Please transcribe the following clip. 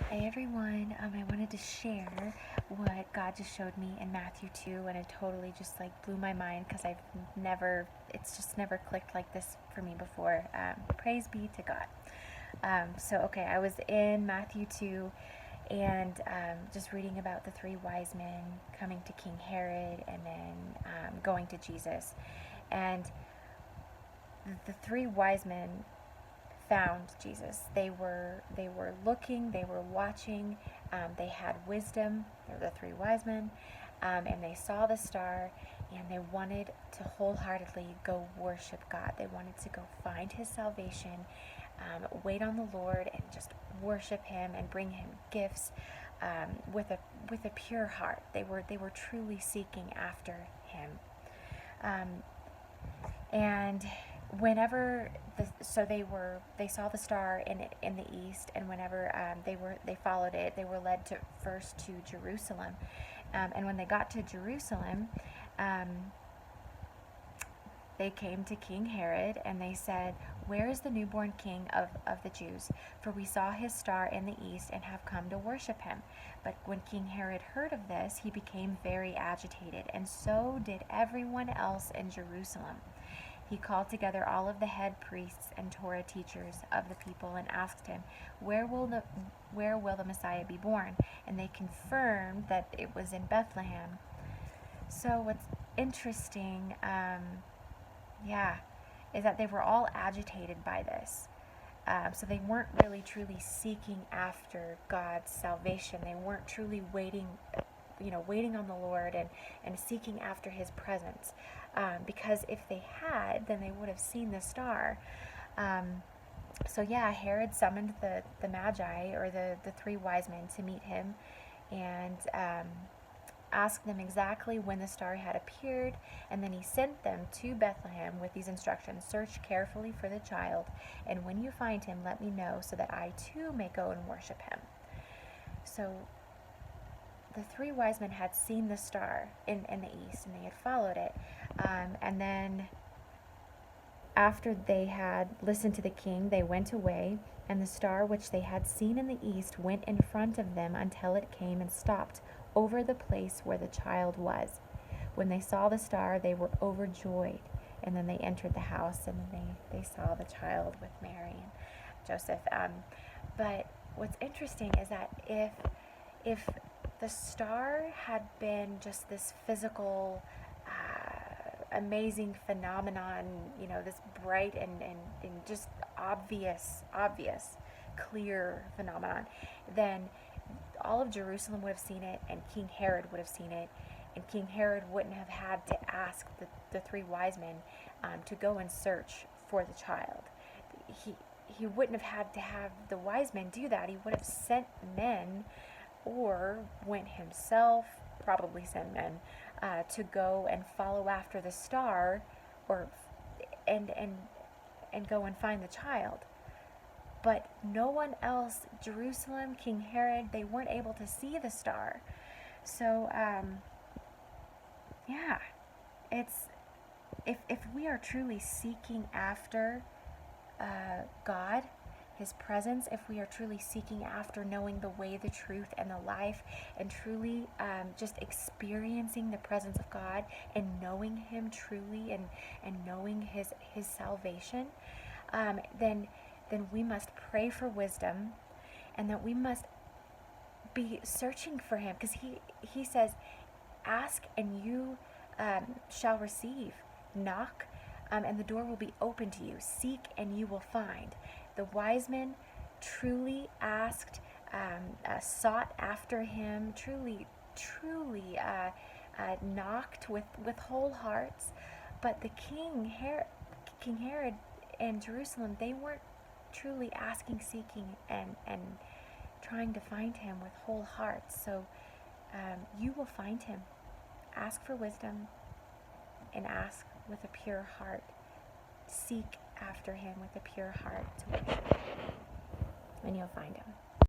Hey everyone, I wanted to share what God just showed me in Matthew 2, and it totally just like blew my mind because it's just never clicked like this for me before. Praise be to God. Okay, I was in Matthew 2 and just reading about the three wise men coming to King Herod and then going to Jesus. And the three wise men found Jesus. They were looking, they were watching, they had wisdom. They were the three wise men, and they saw the star, and they wanted to wholeheartedly go worship God. They wanted to go find His salvation, wait on the Lord, and just worship Him and bring Him gifts with a pure heart. They were truly seeking after Him. And whenever they saw the star in the east, and whenever they followed it, they were led to first to Jerusalem, and when they got to Jerusalem, they came to King Herod and they said, "Where is the newborn king of the Jews? For we saw his star in the east and have come to worship him." But when King Herod heard of this, he became very agitated, and so did everyone else in Jerusalem. He called together all of the head priests and Torah teachers of the people and asked him, where will the Messiah be born? And they confirmed that it was in Bethlehem. So what's interesting, is that they were all agitated by this. So they weren't really truly seeking after God's salvation. They weren't truly waiting on the Lord and seeking after His presence. Because if they had, then they would have seen the star. Herod summoned the Magi, or the three wise men, to meet him, and asked them exactly when the star had appeared, and then he sent them to Bethlehem with these instructions: "Search carefully for the child, and when you find him, let me know, so that I too may go and worship him." So the three wise men had seen the star in the east, and they had followed it. And then after they had listened to the king, they went away, and the star which they had seen in the east went in front of them until it came and stopped over the place where the child was. When they saw the star, they were overjoyed. And then they entered the house, and then they saw the child with Mary and Joseph. But what's interesting is that if the star had been just this physical, amazing phenomenon, this bright and just obvious, clear phenomenon, then all of Jerusalem would have seen it, and King Herod would have seen it, and King Herod wouldn't have had to ask the three wise men to go and search for the child. He wouldn't have had to have the wise men do that. He would have sent men, or went himself, probably sent men, to go and follow after the star, and go and find the child. But no one else, Jerusalem, King Herod, they weren't able to see the star. So it's if we are truly seeking after God, His presence, if we are truly seeking after knowing the way, the truth, and the life, and truly just experiencing the presence of God and knowing Him truly, and knowing His salvation, then we must pray for wisdom, and that we must be searching for Him, because He says, "Ask and you shall receive. Knock, and the door will be open to you. Seek and you will find." The wise men truly asked, sought after Him, truly knocked with whole hearts. But the King Herod and Jerusalem, they weren't truly asking, seeking, and trying to find Him with whole hearts. So you will find Him. Ask for wisdom, and ask with a pure heart. Seek after Him with a pure heart to worship, and you'll find Him.